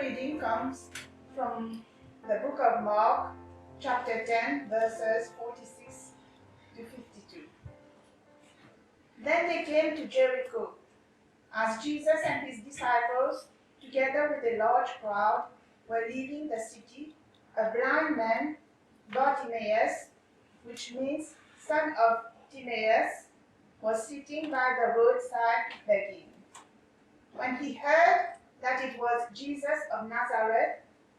reading comes from the book of Mark, chapter 10, verses 46 to 52. Then they came to Jericho. As Jesus and his disciples, together with a large crowd, were leaving the city, a blind man, Bartimaeus, which means son of Timaeus, was sitting by the roadside begging. When he heard that it was Jesus of Nazareth,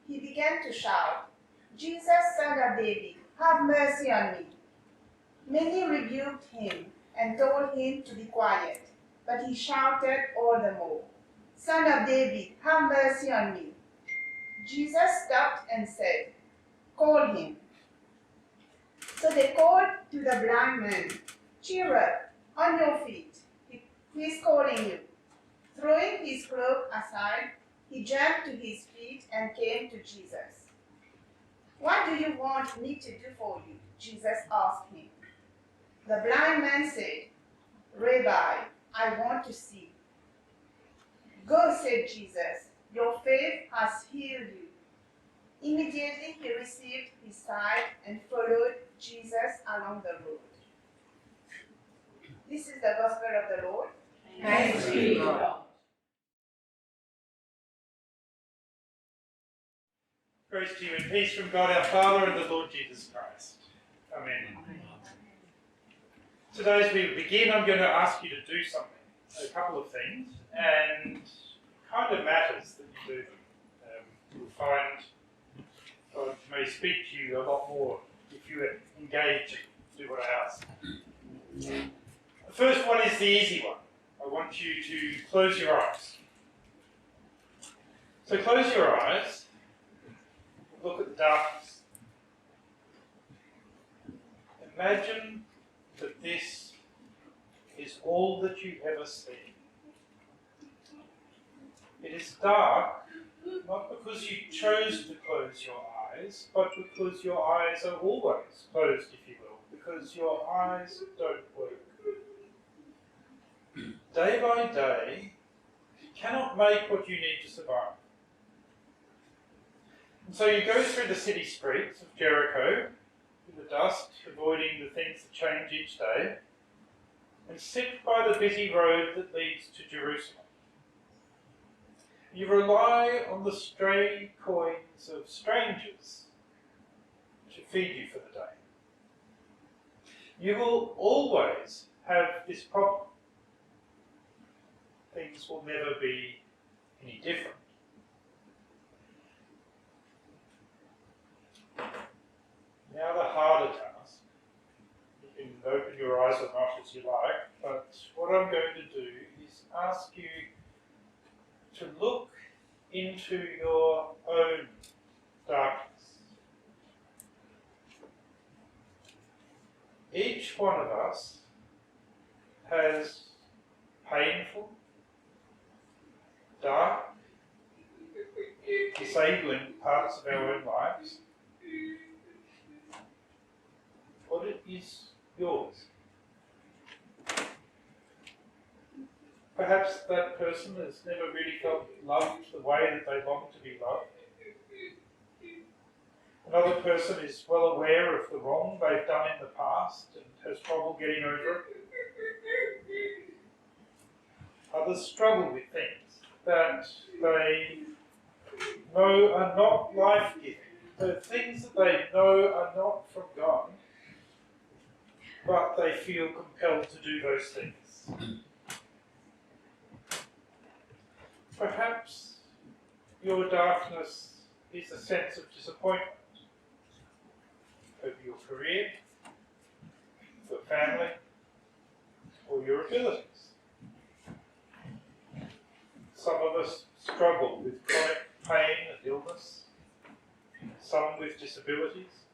he began to shout, "Jesus, son of David, have mercy on me." Many rebuked him and told him to be quiet, but he shouted all the more, "Son of David, have mercy on me." Jesus stopped and said, "Call him." So they called to the blind man, "Cheer up, on your feet, he's calling you." Throwing his cloak aside, he jumped to his feet and came to Jesus. "What do you want me to do for you?" Jesus asked him. The blind man said, "Rabbi, I want to see." "Go," said Jesus, "your faith has healed you." Immediately he received his sight and followed Jesus along the road. This is the gospel of the Lord. Thanks be to God. Grace to you and peace from God our Father and the Lord Jesus Christ. Amen. Today as we begin, I'm going to ask you to do something, a couple of things, and it kind of matters that you do them. You'll find God may speak to you a lot more if you engage and do what I ask. The first one is the easy one. I want you to close your eyes. So close your eyes. Look at the darkness. Imagine that this is all that you ever see. It is dark, not because you chose to close your eyes, but because your eyes are always closed, if you will, because your eyes don't work. Day by day, you cannot make what you need to survive. And so you go through the city streets of Jericho in the dust, avoiding the things that change each day, and sit by the busy road that leads to Jerusalem. You rely on the stray coins of strangers to feed you for the day. You will always have this problem. Things will never be any different. Now the harder task. You can open your eyes or not as you like, but what I'm going to do is ask you to look into your own darkness. Each one of us has painful, dark, disabling parts of our own lives. What is yours? Perhaps that person has never really felt loved the way that they long to be loved. Another person is well aware of the wrong they've done in the past and has trouble getting over it. Others struggle with things that they know are not life-giving, the things that they know are not from God, but they feel compelled to do those things. Perhaps your darkness is a sense of disappointment over your career, your family, or your abilities. Some of us struggle with chronic pain and illness, some with disabilities.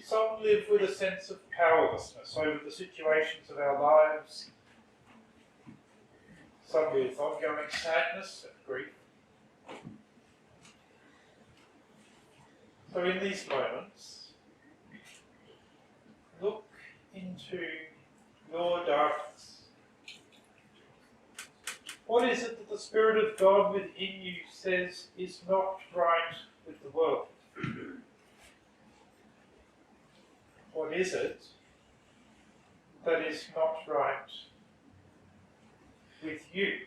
Some live with a sense of powerlessness over the situations of our lives, some with ongoing sadness and grief. So in these moments, look into your darkness. What is it that the Spirit of God within you says is not right with the world? What is it that is not right with you?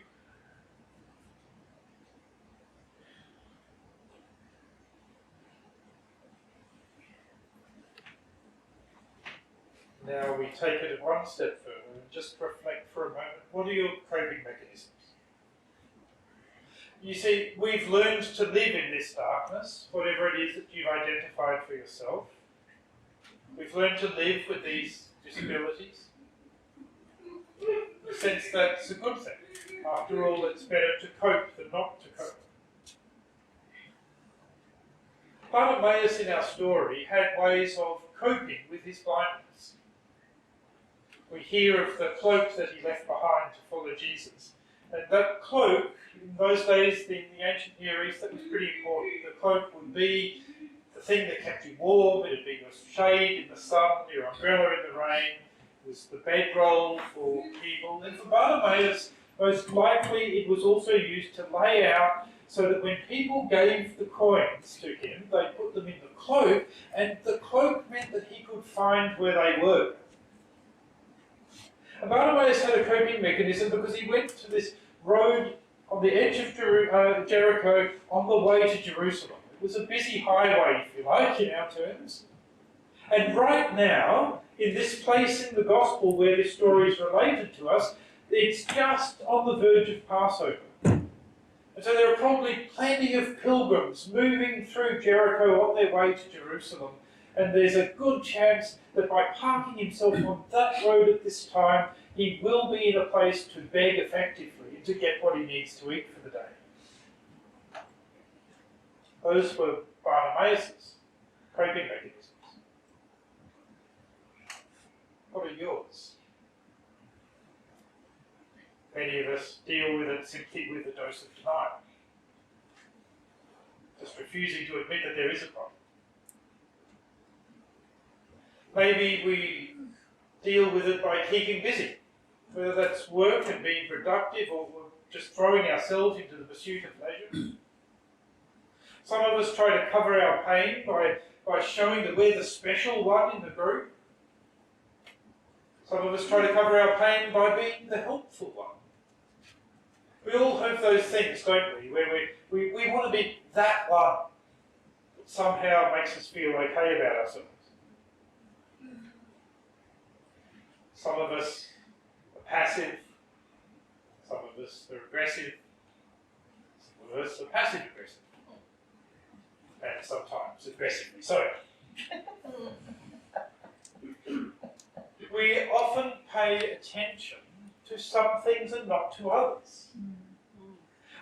Now we take it one step further and just reflect for a moment. What are your coping mechanisms? You see, we've learned to live in this darkness, whatever it is that you've identified for yourself. We've learned to live with these disabilities. In a sense, that's a good thing. After all, it's better to cope than not to cope. Bartimaeus in our story had ways of coping with his blindness. We hear of the cloak that he left behind to follow Jesus. And that cloak, in those days, in the ancient Near East, that was pretty important. The cloak would be the thing that kept you warm. It would be your shade in the sun, your umbrella in the rain. It was the bedroll for people. And for Bartimaeus, most likely it was also used to lay out so that when people gave the coins to him, they put them in the cloak, and the cloak meant that he could find where they were. And Bartimaeus had a coping mechanism because he went to this road on the edge of Jericho on the way to Jerusalem. It was a busy highway, if you like, in our terms. And right now, in this place in the Gospel where this story is related to us, it's just on the verge of Passover. And so there are probably plenty of pilgrims moving through Jericho on their way to Jerusalem. And there's a good chance that by parking himself on that road at this time, he will be in a place to beg effectively and to get what he needs to eat for the day. Those were Bartimaeus' coping mechanisms. What are yours? Many of us deal with it simply with a dose of denial. Just refusing to admit that there is a problem. Maybe we deal with it by keeping busy, whether that's work and being productive or just throwing ourselves into the pursuit of pleasure. Some of us try to cover our pain by showing that we're the special one in the group. Some of us try to cover our pain by being the helpful one. We all have those things, don't we, where we want to be that one that somehow makes us feel okay about ourselves. Some of us are passive, some of us are aggressive, some of us are passive-aggressive, and sometimes aggressively so. We often pay attention to some things and not to others.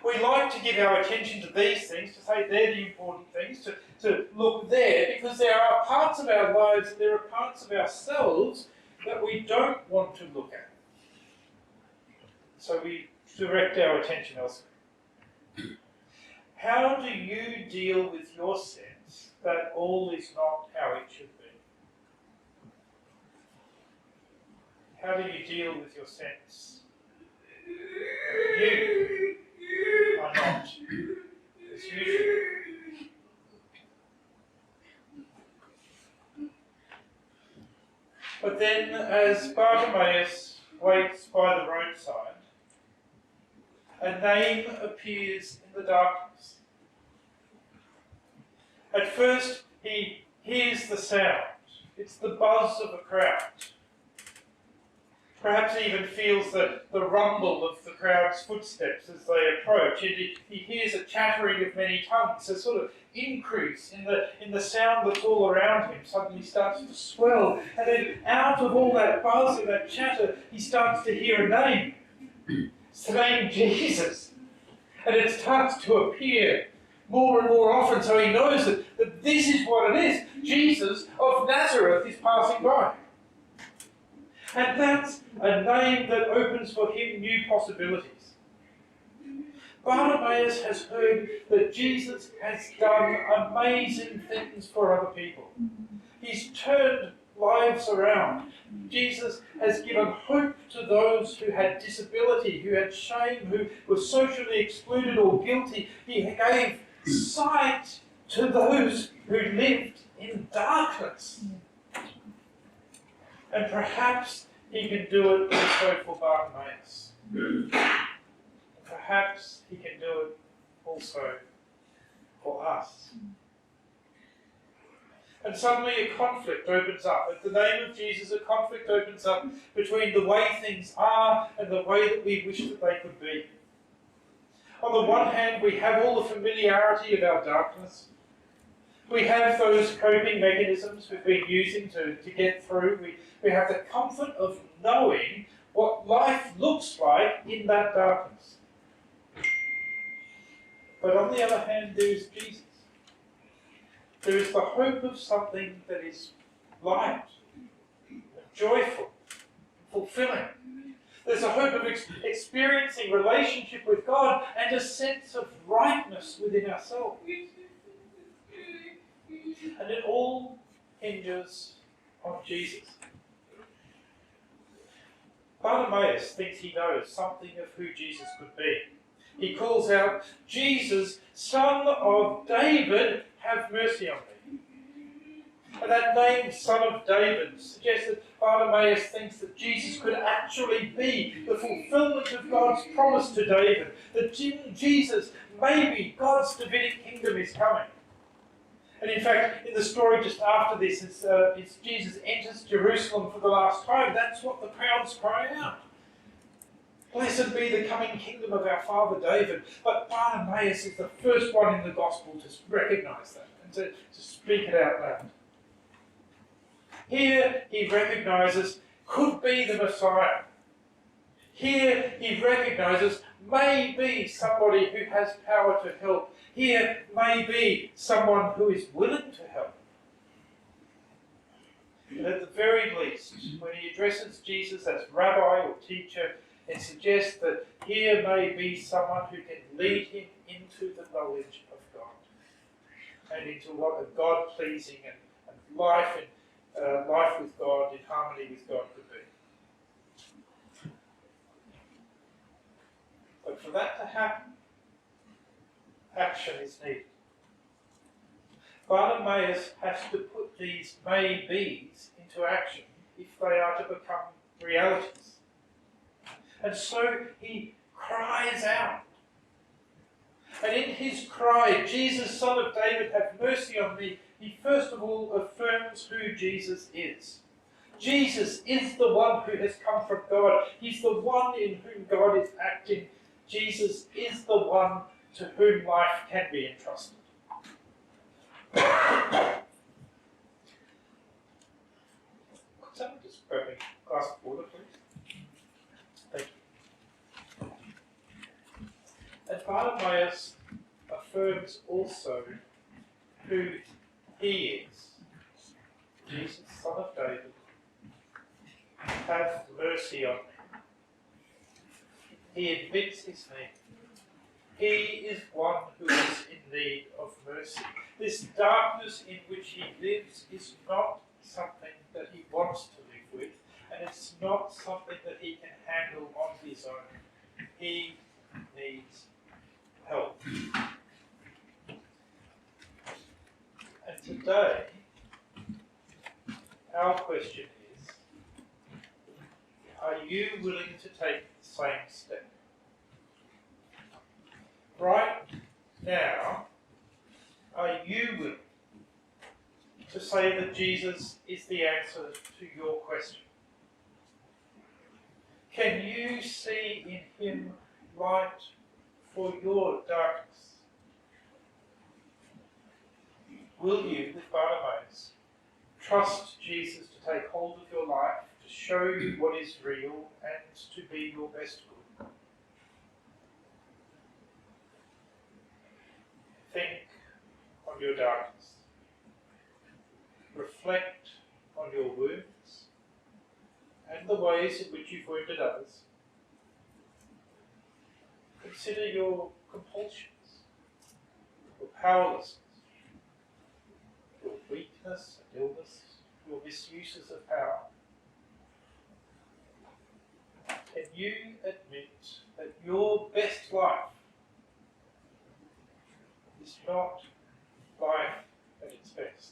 We like to give our attention to these things, to say they're the important things, to look there, because there are parts of our lives, there are parts of ourselves that we don't want to look at. So we direct our attention elsewhere. How do you deal with your sense that all is not how it should be? How do you deal with your sense that you are not as usual? But then, as Bartimaeus waits by the roadside, a name appears in the darkness. At first, he hears the sound. It's the buzz of a crowd. Perhaps he even feels the rumble of the crowd's footsteps as they approach. He hears a chattering of many tongues, a sort of increase in the sound that's all around him suddenly starts to swell. And then out of all that buzz and that chatter, he starts to hear a name. It's the name Jesus. And it starts to appear more and more often, so he knows that this is what it is. Jesus of Nazareth is passing by. And that's a name that opens for him new possibilities. Bartimaeus has heard that Jesus has done amazing things for other people. He's turned lives around. Jesus has given hope to those who had disability, who had shame, who were socially excluded or guilty. He gave sight to those who lived in darkness. And perhaps he can do it also for Bartimaeus. Perhaps he can do it also for us. And suddenly a conflict opens up. At the name of Jesus, a conflict opens up between the way things are and the way that we wish that they could be. On the one hand, we have all the familiarity of our darkness. We have those coping mechanisms we've been using to get through. We have the comfort of knowing what life looks like in that darkness. But on the other hand, there is Jesus. There is the hope of something that is light, joyful, fulfilling. There's a hope of experiencing relationship with God and a sense of rightness within ourselves. And it all hinges on Jesus. Bartimaeus thinks he knows something of who Jesus could be. He calls out, "Jesus, Son of David, have mercy on me." And that name, Son of David, suggests that Bartimaeus thinks that Jesus could actually be the fulfillment of God's promise to David, that Jesus, maybe God's Davidic kingdom is coming. And in fact, in the story just after this, it's Jesus enters Jerusalem for the last time. That's what the crowds cry out. Blessed be the coming kingdom of our father David. But Bartimaeus is the first one in the gospel to recognise that and to speak it out loud. Here he recognises could be the Messiah. Here he recognises may be somebody who has power to help. Here may be someone who is willing to help. And at the very least, when he addresses Jesus as rabbi or teacher, it suggests that here may be someone who can lead him into the knowledge of God and into what a God-pleasing and life with God, in harmony with God could be. But for that to happen, action is needed. Bartimaeus has to put these maybes into action if they are to become realities. And so he cries out. And in his cry, "Jesus, Son of David, have mercy on me," he first of all affirms who Jesus is. Jesus is the one who has come from God. He's the one in whom God is acting. Jesus is the one to whom life can be entrusted. Could someone just grab me a glass of water, please? Thank you. And Bartimaeus affirms also who he is. Jesus, Son of David, have mercy on me. He admits his need. He is one who is in need of mercy. This darkness in which he lives is not something that he wants to live with, and it's not something that he can handle on his own. He needs help. And today, our question is, are you willing to take the same step? Right now, are you willing to say that Jesus is the answer to your question? Can you see in him light for your darkness? Will you, with Bartimaeus, trust Jesus to take hold of your life, to show you what is real, and to be your best good? Think on your darkness. Reflect on your wounds and the ways in which you've wounded others. Consider your compulsions, your powerlessness, your weakness and illness, your misuses of power. And you admit that your best life is not life at its best.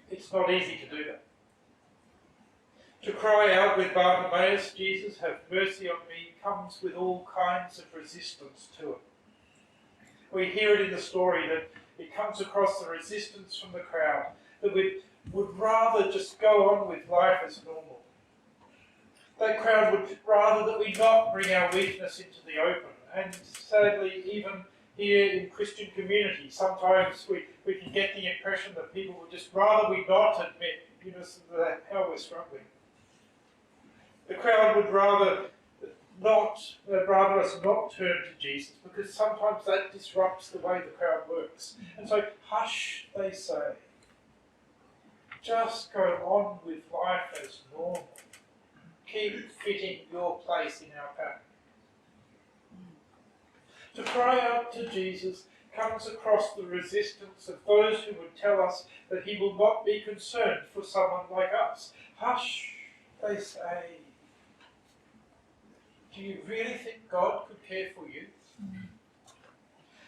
It's not easy to do that. To cry out with Bartimaeus, "Jesus, have mercy on me," comes with all kinds of resistance to it. We hear it in the story that it comes across the resistance from the crowd, that we would rather just go on with life as normal. That crowd would rather that we not bring our weakness into the open. And sadly, even here in Christian community, sometimes we can get the impression that people would just rather we not admit, how we're struggling. The crowd would rather us not turn to Jesus, because sometimes that disrupts the way the crowd works. And so, hush, they say. Just go on with life as normal. Keep fitting your place in our pattern. To cry out to Jesus comes across the resistance of those who would tell us that he will not be concerned for someone like us. Hush, they say. Do you really think God could care for you?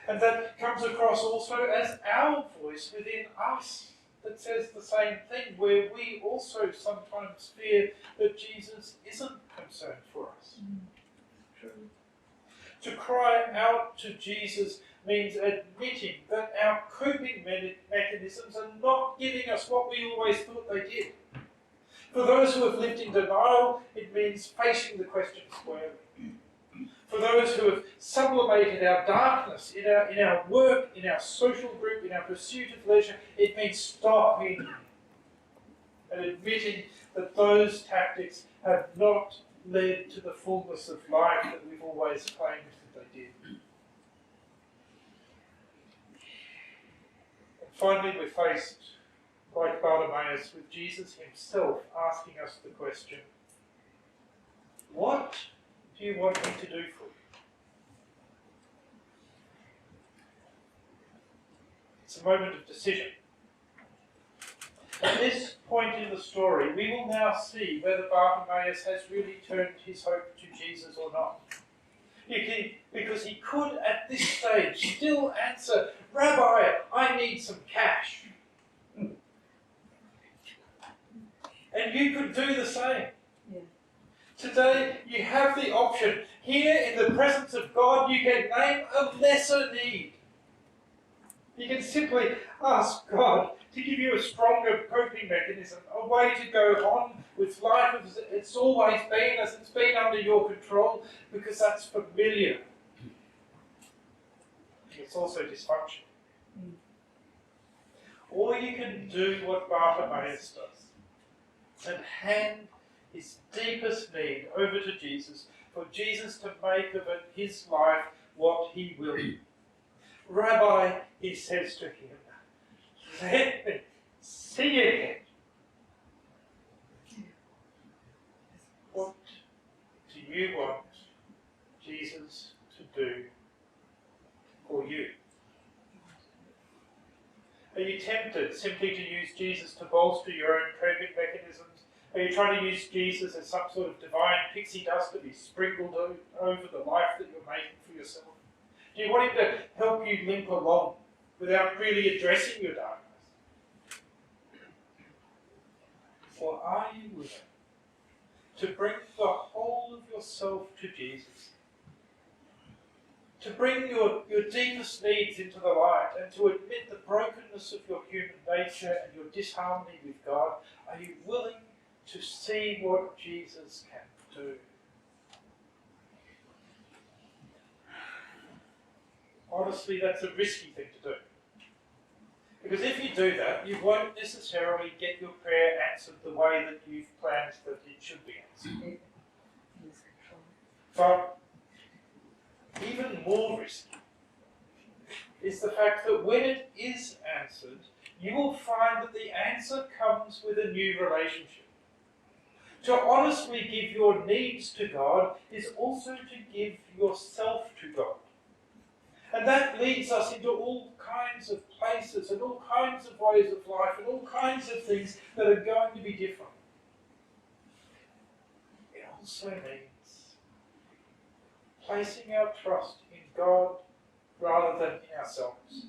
And that comes across also as our voice within us that says the same thing, where we also sometimes fear that Jesus isn't concerned for us. True. To cry out to Jesus means admitting that our coping mechanisms are not giving us what we always thought they did. For those who have lived in denial, it means facing the question squarely. For those who have sublimated our darkness in our work, in our social group, in our pursuit of leisure, it means stopping and admitting that those tactics have not led to the fullness of life that we've always claimed that they did. And finally, we're faced, like Bartimaeus, with Jesus himself asking us the question, what do you want me to do for you? It's a moment of decision. At this point in the story, we will now see whether Bartimaeus has really turned his hope to Jesus or not. Because he could, at this stage, still answer, "Rabbi, I need some cash." And you could do the same. Yeah. Today, you have the option. Here, in the presence of God, you can name a lesser need. You can simply ask God to give you a stronger coping mechanism, a way to go on with life as it's always been, as it's been under your control, because that's familiar. It's also dysfunctional. Or you can do what Bartimaeus does and hand his deepest need over to Jesus, for Jesus to make of it his life what he will. "Rabbi," he says to him, "let me see again." What do you want Jesus to do for you? Are you tempted simply to use Jesus to bolster your own coping mechanisms? Are you trying to use Jesus as some sort of divine pixie dust to be sprinkled over the life that you're making for yourself? Do you want him to help you limp along without really addressing your darkness? Or are you willing to bring the whole of yourself to Jesus? To bring your deepest needs into the light and to admit the brokenness of your human nature and your disharmony with God? Are you willing to see what Jesus can do? Honestly, that's a risky thing to do. Because if you do that, you won't necessarily get your prayer answered the way that you've planned that it should be answered. But even more risky is the fact that when it is answered, you will find that the answer comes with a new relationship. To honestly give your needs to God is also to give yourself to God. And that leads us into all kinds of places and all kinds of ways of life and all kinds of things that are going to be different. It also means placing our trust in God rather than in ourselves.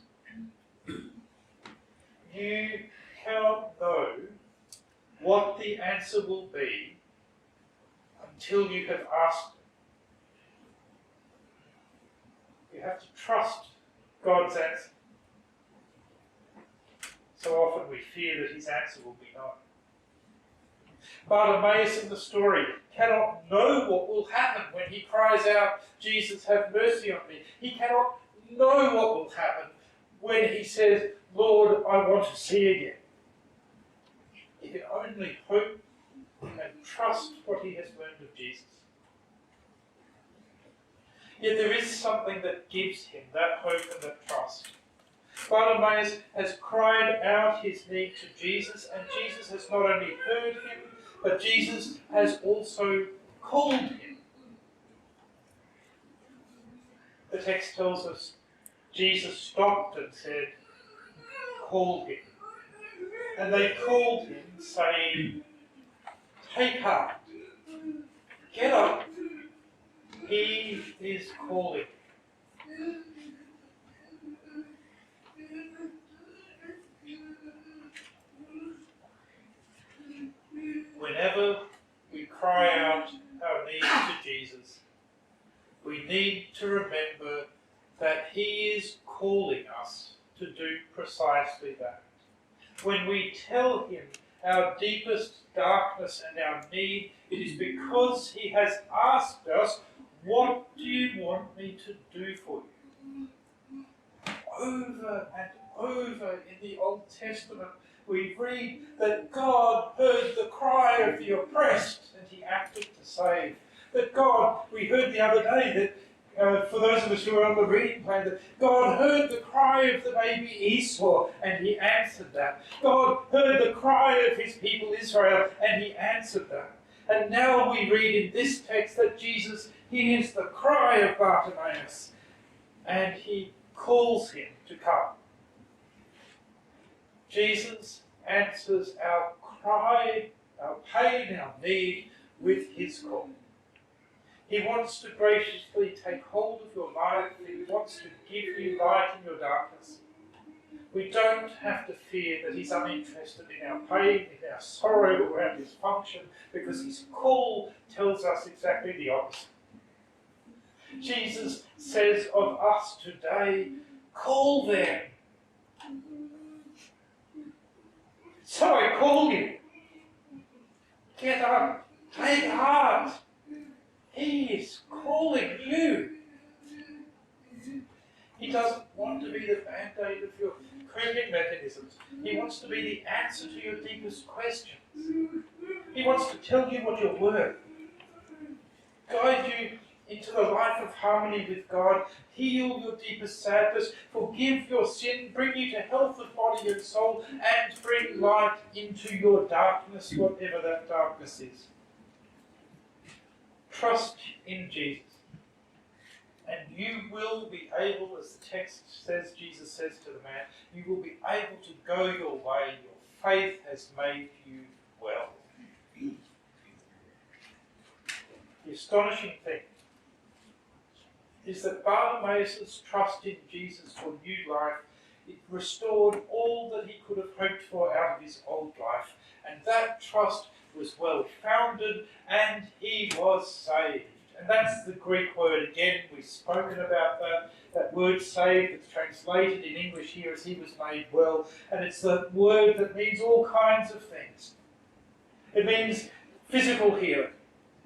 You cannot know what the answer will be until you have asked it. You have to trust God's answer. So often we fear that his answer will be no. Bartimaeus in the story cannot know what will happen when he cries out, "Jesus, have mercy on me." He cannot know what will happen when he says, "Lord, I want to see again." He can only hope and trust what he has learned of Jesus. Yet there is something that gives him that hope and that trust. Bartimaeus has cried out his need to Jesus, and Jesus has not only heard him, but Jesus has also called him. The text tells us Jesus stopped and said, "Call him." And they called him, saying, "Take heart, get up, he is calling." Whenever we cry out our needs to Jesus, we need to remember that he is calling us to do precisely that. When we tell him our deepest darkness and our need, it is because he has asked us, "What do you want me to do for you?" Over and over in the Old Testament, we read that God heard the cry of the oppressed and he acted to save. That God, we heard the other day that for those of us who are on the reading plan, that God heard the cry of the baby Esau and he answered that. God heard the cry of his people Israel and he answered that. And now we read in this text that Jesus hears the cry of Bartimaeus and he calls him to come. Jesus answers our cry, our pain, our need with his call. He wants to graciously take hold of your life. He wants to give you light in your darkness. We don't have to fear that he's uninterested in our pain, in our sorrow, or our dysfunction, because his call tells us exactly the opposite. Jesus says of us today, "Call them." So I call you. Get up, take heart. He is calling you. He doesn't want to be the band-aid of your coping mechanisms. He wants to be the answer to your deepest questions. He wants to tell you what you're worth, guide you into the life of harmony with God, heal your deepest sadness, forgive your sin, bring you to health of body and soul, and bring light into your darkness, whatever that darkness is. Trust in Jesus, and you will be able, as the text says, Jesus says to the man, you will be able to go your way. Your faith has made you well. The astonishing thing is that Bartimaeus' trust in Jesus for new life, it restored all that he could have hoped for out of his old life, and that trust was well founded, and he was saved. And that's the Greek word again. We've spoken about that word saved. It's translated in English here as he was made well, and it's the word that means all kinds of things. It means physical healing.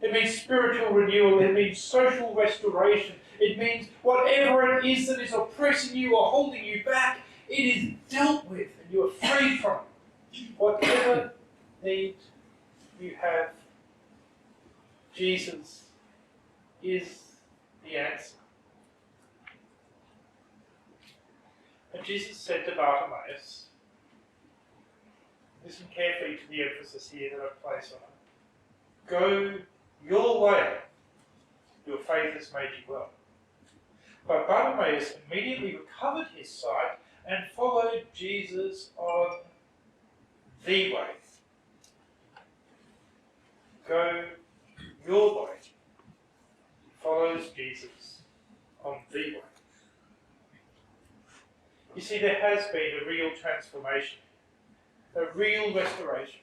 It means spiritual renewal. It means social restoration. It means whatever it is that is oppressing you or holding you back, it is dealt with and you are free from it. Whatever need you have, Jesus is the answer. And Jesus said to Bartimaeus, listen carefully to the emphasis here that I've placed on it. Go your way, your faith has made you well. But Bartimaeus immediately recovered his sight and followed Jesus on the way. Go your way. He follows Jesus on the way. You see, there has been a real transformation, a real restoration.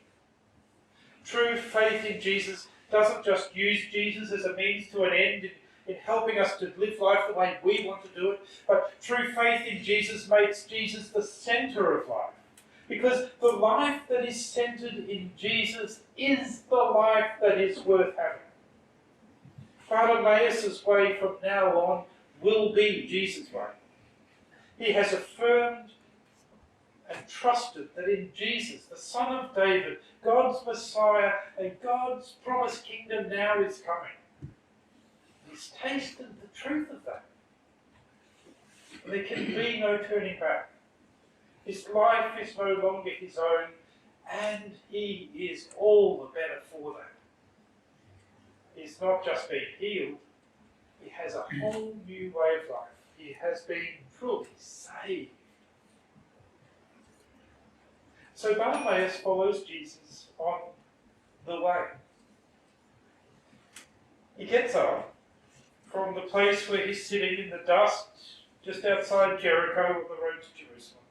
True faith in Jesus doesn't just use Jesus as a means to an end in helping us to live life the way we want to do it, but true faith in Jesus makes Jesus the centre of life. Because the life that is centred in Jesus is the life that is worth having. Bartimaeus' way from now on will be Jesus' way. He has affirmed and trusted that in Jesus, the Son of David, God's Messiah, and God's promised kingdom now is coming. He's tasted the truth of that. And there can be no turning back. His life is no longer his own, and he is all the better for that. He's not just been healed, he has a whole new way of life. He has been truly saved. So Bartimaeus follows Jesus on the way. He gets up from the place where he's sitting in the dust just outside Jericho on the road to Jerusalem.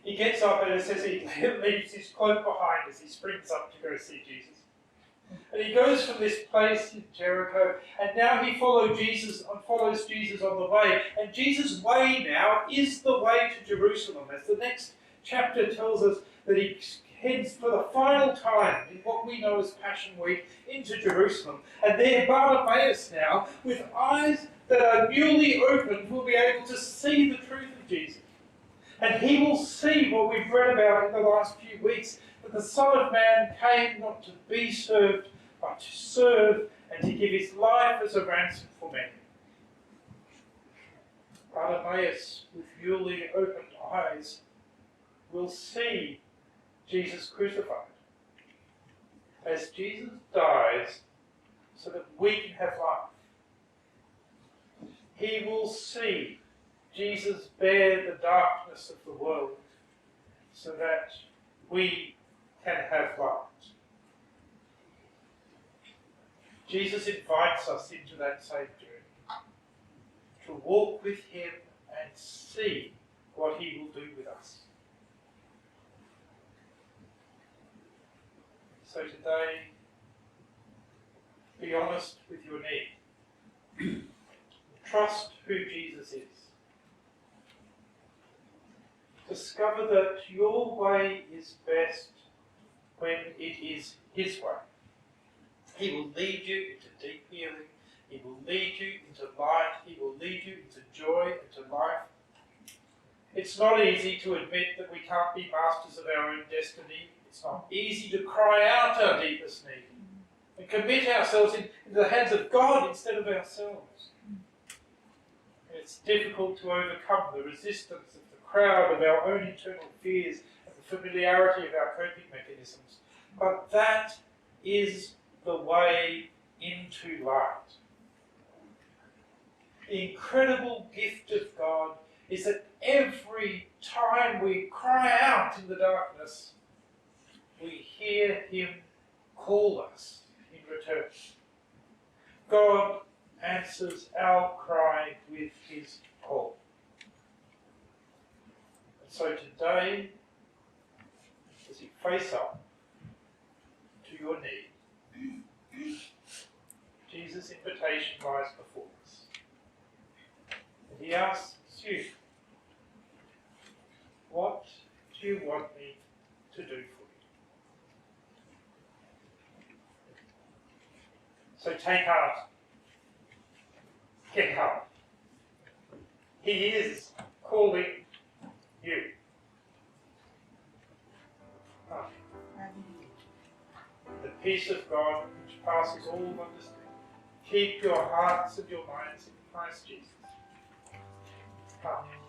He gets up and it says he leaves his cloak behind as he springs up to go see Jesus. And he goes from this place in Jericho, and now he follows Jesus on the way. And Jesus' way now is the way to Jerusalem. As the next chapter tells us that he heads for the final time in what we know as Passion Week into Jerusalem. And there Bartimaeus now, with eyes that are newly opened, will be able to see the truth of Jesus. And he will see what we've read about in the last few weeks, that the Son of Man came not to be served, but to serve and to give his life as a ransom for many. Bartimaeus, with newly opened eyes, will see Jesus crucified. As Jesus dies so that we can have life, he will see Jesus bear the darkness of the world so that we can have light. Jesus invites us into that same journey, to walk with him and see what he will do with us. So today, be honest with your need. Trust who Jesus is. Discover that your way is best when it is his way. He will lead you into deep healing. He will lead you into light. He will lead you into joy and to life. It's not easy to admit that we can't be masters of our own destiny. It's not easy to cry out our deepest need and commit ourselves into the hands of God instead of ourselves. And it's difficult to overcome the resistance of the crowd, of our own internal fears, and the familiarity of our coping mechanisms. But that is the way into light. The incredible gift of God is that every time we cry out in the darkness, we hear him call us in return. God answers our cry with his call. And so today, as you face up to your need, Jesus' invitation lies before us. And he asks you, what do you want me to do for you? So take heart. Get help. He is calling you. The peace of God, which passes all understanding, keep your hearts and your minds in Christ Jesus. Amen.